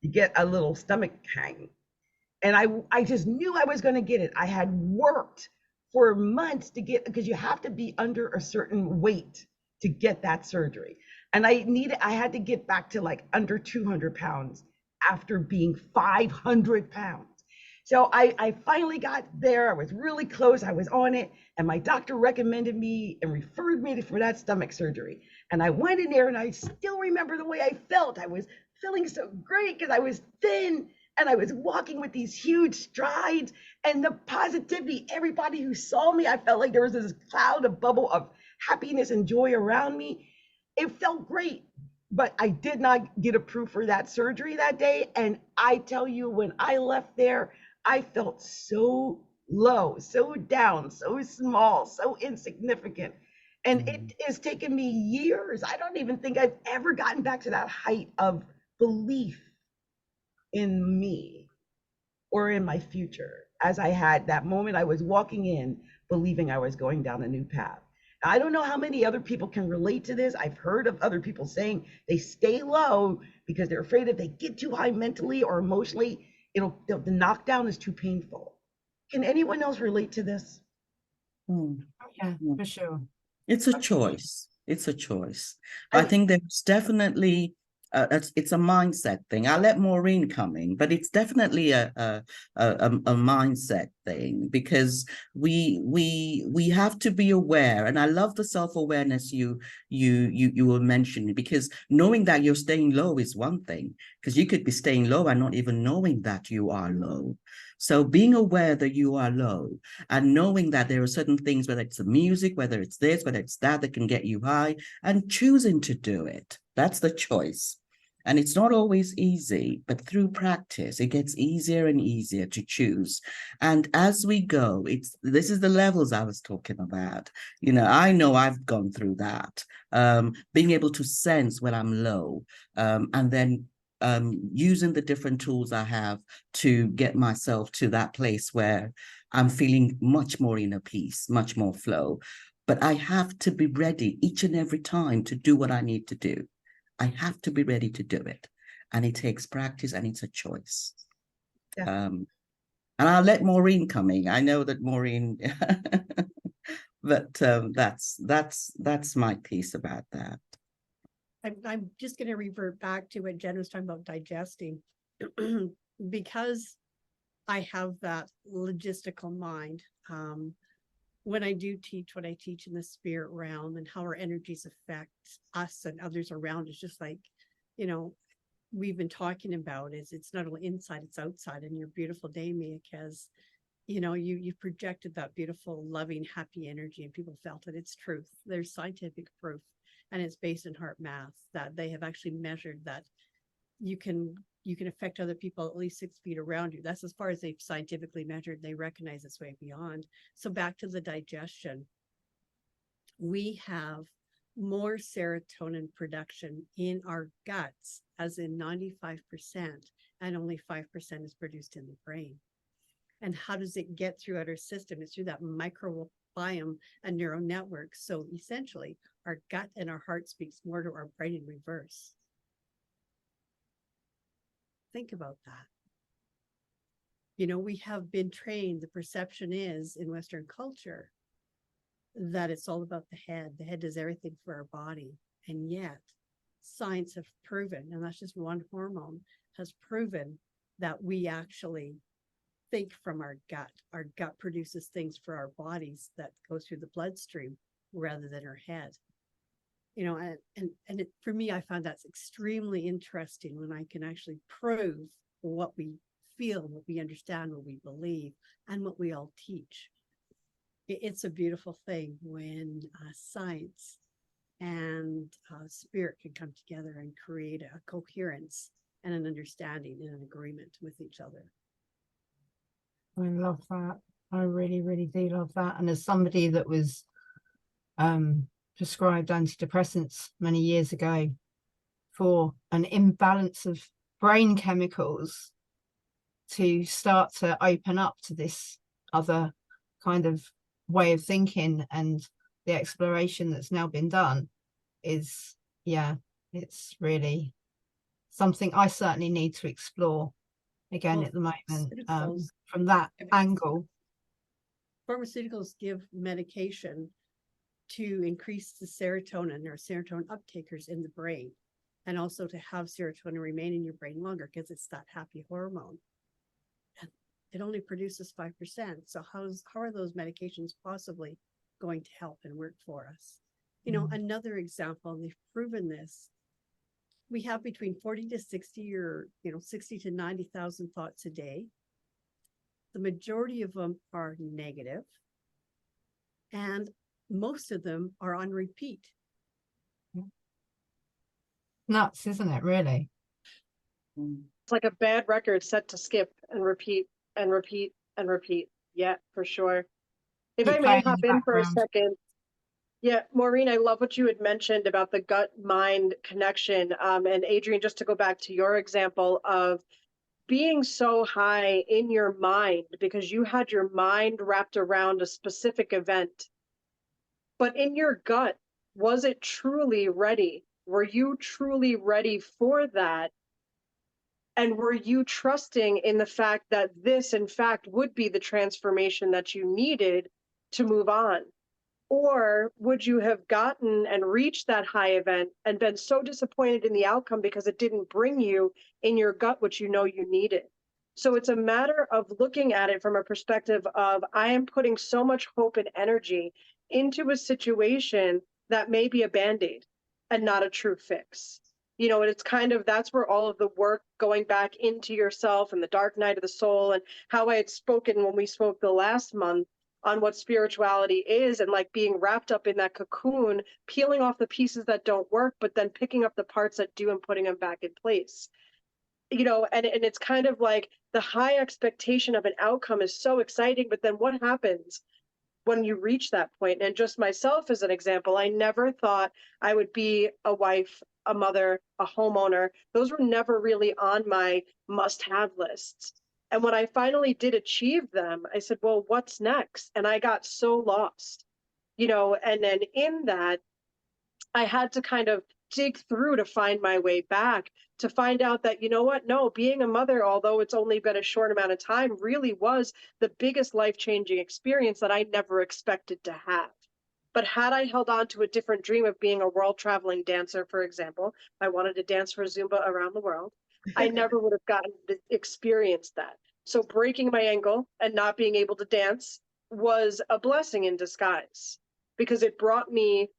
you get a little stomach hang. And I just knew I was going to get it. I had worked for months to get, because you have to be under a certain weight to get that surgery. And I had to get back to like under 200 pounds after being 500 pounds. So I finally got there. I was really close. I was on it. And my doctor recommended me and referred me for that stomach surgery. And I went in there, and I still remember the way I felt. I was feeling so great because I was thin and I was walking with these huge strides, and the positivity, everybody who saw me, I felt like there was this cloud, a bubble of happiness and joy around me. It felt great. But I did not get approved for that surgery that day. And I tell you, when I left there, I felt so low, so down, so small, so insignificant. And it has taken me years. I don't even think I've ever gotten back to that height of belief in me or in my future, as I had that moment I was walking in believing I was going down a new path. Now, I don't know how many other people can relate to this. I've heard of other people saying they stay low because they're afraid if they get too high mentally or emotionally, the knockdown is too painful. Can anyone else relate to this? Yeah, for sure. It's a choice. It's a choice. I think there's definitely it's a mindset thing. I'll let Maureen come in, but it's definitely a mindset thing, because we have to be aware. And I love the self-awareness you were mentioning, because knowing that you're staying low is one thing, because you could be staying low and not even knowing that you are low. So being aware that you are low and knowing that there are certain things, whether it's the music, whether it's this, whether it's that can get you high, and choosing to do it. That's the choice. And it's not always easy, but through practice, it gets easier and easier to choose. And as we go, this is the levels I was talking about. I know I've gone through that, being able to sense when I'm low, and then using the different tools I have to get myself to that place where I'm feeling much more inner peace, much more flow. But I have to be ready each and every time to do what I need to do. I have to be ready to do it. And it takes practice, and it's a choice. Yeah. And I'll let Maureen come in. I know that Maureen, but that's my piece about that. I'm just going to revert back to what Jen was talking about digesting, because I have that logistical mind. When I do teach what I teach in the spirit realm and how our energies affect us and others around us, just like, we've been talking about, is it's not only inside, it's outside. And your beautiful day, Miakez, you projected that beautiful, loving, happy energy, and people felt it. It's truth. There's scientific proof, and it's based in heart math, that they have actually measured that you can affect other people at least 6 feet around you. That's as far as they've scientifically measured. They recognize it's way beyond. So back to the digestion, we have more serotonin production in our guts, as in 95%, and only 5% is produced in the brain. And how does it get throughout our system? It's through that microbiome and neural network. So essentially, our gut and our heart speaks more to our brain in reverse. Think about that. You know, we have been trained, the perception is in Western culture that it's all about the head. The head does everything for our body. And yet, science have proven, and that's just one hormone, has proven that we actually think from our gut. Our gut produces things for our bodies that go through the bloodstream rather than our head. You know, and for me, I find that's extremely interesting when I can actually prove what we feel, what we understand, what we believe, and what we all teach. It's a beautiful thing when science and spirit can come together and create a coherence and an understanding and an agreement with each other. I love that. I really, really do love that. And as somebody that was prescribed antidepressants many years ago for an imbalance of brain chemicals, to start to open up to this other kind of way of thinking, and the exploration that's now been done is, yeah, it's really something I certainly need to explore again at the moment, from that angle. Pharmaceuticals give medication to increase the serotonin or serotonin uptakers in the brain, and also to have serotonin remain in your brain longer because it's that happy hormone. And it only produces 5%. So how are those medications possibly going to help and work for us? You know, another example, and they've proven this, we have between 40 to 60 or, 60 to 90,000 thoughts a day. The majority of them are negative, and most of them are on repeat. Nuts, isn't it, really? It's like a bad record set to skip and repeat and repeat and repeat. Yeah, for sure. If I may hop in for a second. Yeah, Maureen, I love what you had mentioned about the gut-mind connection. And Adrienne, just to go back to your example of being so high in your mind because you had your mind wrapped around a specific event. But in your gut, was it truly ready? Were you truly ready for that? And were you trusting in the fact that this, in fact, would be the transformation that you needed to move on? Or would you have gotten and reached that high event and been so disappointed in the outcome because it didn't bring you in your gut what you know you needed? So it's a matter of looking at it from a perspective of, I am putting so much hope and energy into a situation that may be a Band-Aid and not a true fix. You know, and it's kind of, that's where all of the work going back into yourself and the dark night of the soul, and how I had spoken when we spoke the last month on what spirituality is, and like being wrapped up in that cocoon, peeling off the pieces that don't work, but then picking up the parts that do and putting them back in place. You know, and it's kind of like the high expectation of an outcome is so exciting, but then what happens when you reach that point? And just myself as an example, I never thought I would be a wife, a mother, a homeowner. Those were never really on my must-have lists. And when I finally did achieve them, I said, well, what's next? And I got so lost, you know, and then in that, I had to kind of dig through to find my way back, to find out that, you know what, no, being a mother, although it's only been a short amount of time, really was the biggest life-changing experience that I never expected to have. But had I held on to a different dream of being a world-traveling dancer, for example, I wanted to dance for Zumba around the world, I never would have gotten to experience that. So breaking my ankle and not being able to dance was a blessing in disguise, because it brought me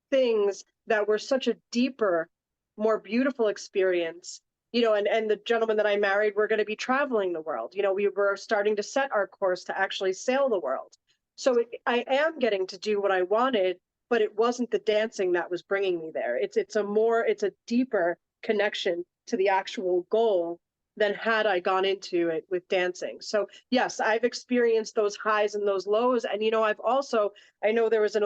things that were such a deeper, more beautiful experience. You know, and the gentleman that I married, we're going to be traveling the world. You know, we were starting to set our course to actually sail the world. So I am getting to do what I wanted, but it wasn't the dancing that was bringing me there. It's a deeper connection to the actual goal than had I gone into it with dancing. So yes, I've experienced those highs and those lows. And, you know, I've also, I know there was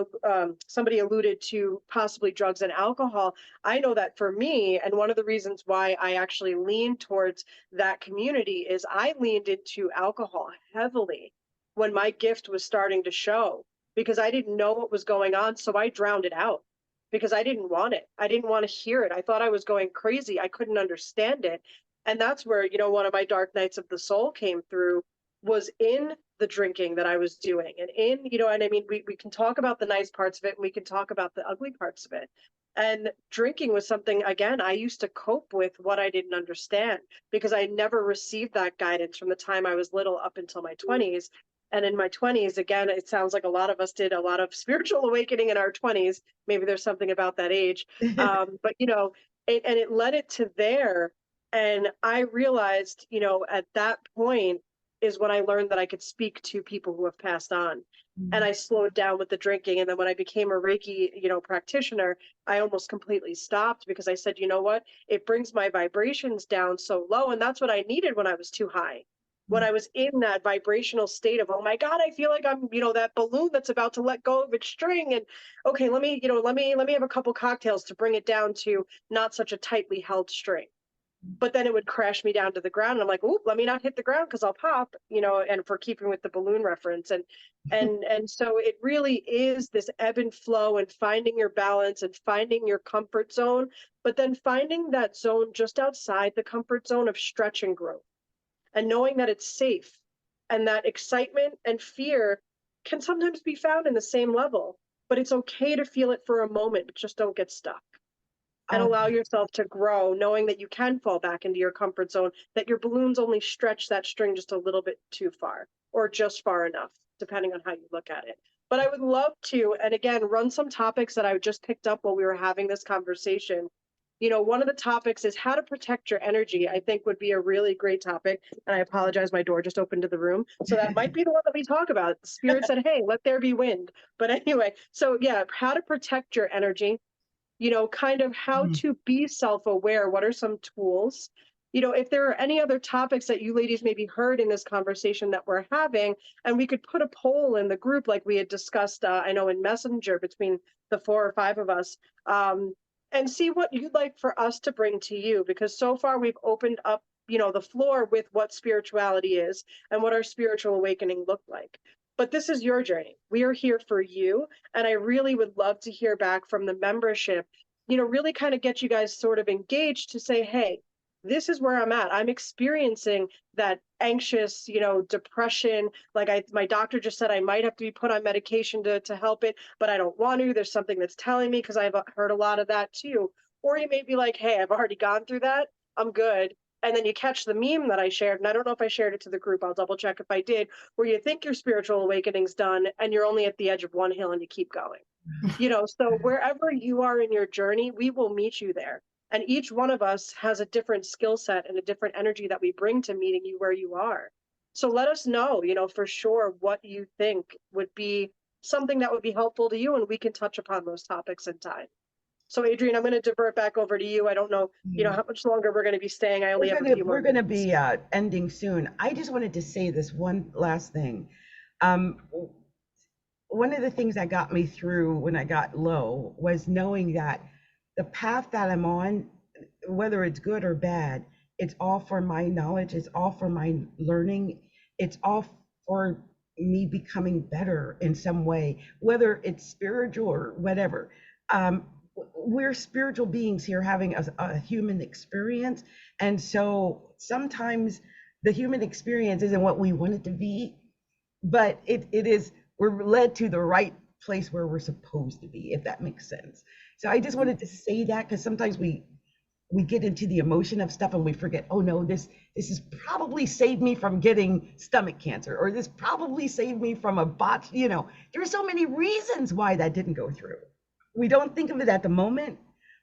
somebody alluded to possibly drugs and alcohol. I know that for me, and one of the reasons why I actually leaned towards that community is I leaned into alcohol heavily when my gift was starting to show, because I didn't know what was going on. So I drowned it out because I didn't want it. I didn't want to hear it. I thought I was going crazy. I couldn't understand it. And that's where, you know, one of my dark nights of the soul came through, was in the drinking that I was doing. And in, you know, and I mean, we can talk about the nice parts of it and we can talk about the ugly parts of it. And drinking was something, again, I used to cope with what I didn't understand, because I never received that guidance from the time I was little up until my 20s. And in my 20s, again, it sounds like a lot of us did a lot of spiritual awakening in our 20s. Maybe there's something about that age. But, you know, it led it to there. And I realized, you know, at that point is when I learned that I could speak to people who have passed on. And I slowed down with the drinking. And then when I became a Reiki, you know, practitioner, I almost completely stopped, because I said, you know what, it brings my vibrations down so low. And that's what I needed when I was too high. When I was in that vibrational state of, oh my God, I feel like I'm, you know, that balloon that's about to let go of its string. And okay, let me have a couple cocktails to bring it down to not such a tightly held string. But then it would crash me down to the ground. And I'm like, oop, let me not hit the ground because I'll pop, you know, and for keeping with the balloon reference. And so it really is this ebb and flow, and finding your balance and finding your comfort zone, but then finding that zone just outside the comfort zone of stretch and growth, and knowing that it's safe, and that excitement and fear can sometimes be found in the same level, but it's okay to feel it for a moment, but just don't get stuck. And allow yourself to grow, knowing that you can fall back into your comfort zone, that your balloons only stretch that string just a little bit too far, or just far enough, depending on how you look at it. But I would love to, and again, run some topics that I just picked up while we were having this conversation. You know, one of the topics is how to protect your energy. I think would be a really great topic. And I apologize, my door just opened to the room. So that might be the one that we talk about. The spirit said, hey, let there be wind. But anyway, so yeah, how to protect your energy. You know, kind of how to be self-aware. What are some tools? You know, if there are any other topics that you ladies maybe heard in this conversation that we're having, and we could put a poll in the group like we had discussed, I know in Messenger between the 4 or 5 of us, and see what you'd like for us to bring to you. Because so far we've opened up, you know, the floor with what spirituality is and what our spiritual awakening looked like. But this is your journey. We are here for you. And I really would love to hear back from the membership, you know, really kind of get you guys sort of engaged to say, hey, this is where I'm at. I'm experiencing that anxious, you know, depression. Like my doctor just said I might have to be put on medication to help it, but I don't want to. There's something that's telling me, because I've heard a lot of that too. Or you may be like, hey, I've already gone through that. I'm good. And then you catch the meme that I shared, and I don't know if I shared it to the group, I'll double check if I did, where you think your spiritual awakening's done and you're only at the edge of one hill and you keep going. You know, so wherever you are in your journey, we will meet you there. And each one of us has a different skill set and a different energy that we bring to meeting you where you are. So let us know, you know, for sure what you think would be something that would be helpful to you, and we can touch upon those topics in time. So Adrienne, I'm going to divert back over to you. I don't know, you know, how much longer we're going to be staying. I only have a few more We're going to minutes. be ending soon. I just wanted to say this one last thing. One of the things that got me through when I got low was knowing that the path that I'm on, whether it's good or bad, it's all for my knowledge, it's all for my learning, it's all for me becoming better in some way, whether it's spiritual or whatever. We're spiritual beings here having a human experience. And so sometimes the human experience isn't what we want it to be, but it is, we're led to the right place where we're supposed to be, if that makes sense. So I just wanted to say that, because sometimes we get into the emotion of stuff and we forget, oh no, this has probably saved me from getting stomach cancer, or this probably saved me from a botch, you know, there's so many reasons why that didn't go through. We don't think of it at the moment,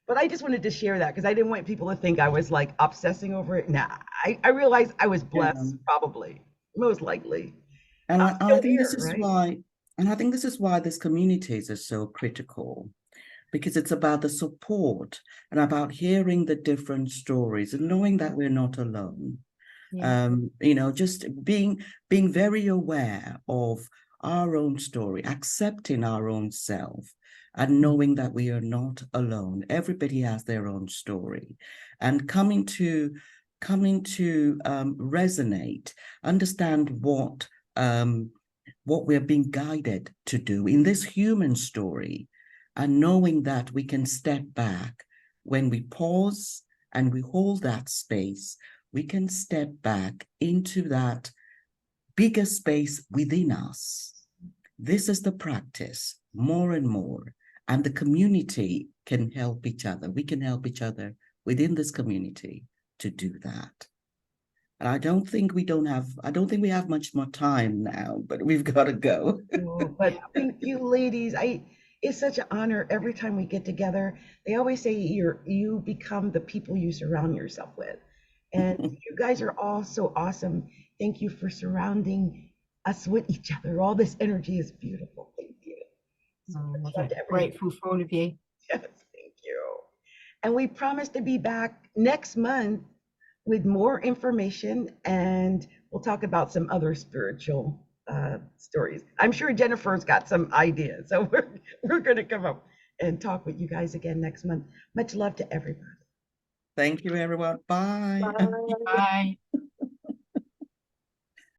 but I just wanted to share that because I didn't want people to think I was like obsessing over it. Nah, I realized I was blessed, probably, most likely. And I think this is right? why, and I think this is why this communities are so critical, because it's about the support and about hearing the different stories and knowing that we're not alone. Yeah. You know, just being very aware of our own story, accepting our own self, and knowing that we are not alone. Everybody has their own story, and coming to resonate, understand what we're being guided to do in this human story, and knowing that we can step back when we pause and we hold that space. We can step back into that bigger space within us. This is the practice more and more, and the community can help each other. We can help each other within this community to do that. And I don't think we have much more time now, but we've got to go. Oh, but thank you, ladies. It's such an honor every time we get together. They always say you become the people you surround yourself with. And you guys are all so awesome. Thank you for surrounding us with each other. All this energy is beautiful. Thank you. So Oh, much I'm love to everyone. grateful for all of you. Yes, thank you. And we promise to be back next month with more information, and we'll talk about some other spiritual stories. I'm sure Jennifer's got some ideas, so we're going to come up and talk with you guys again next month. Much love to everybody. Thank you, everyone. Bye. Bye. Bye.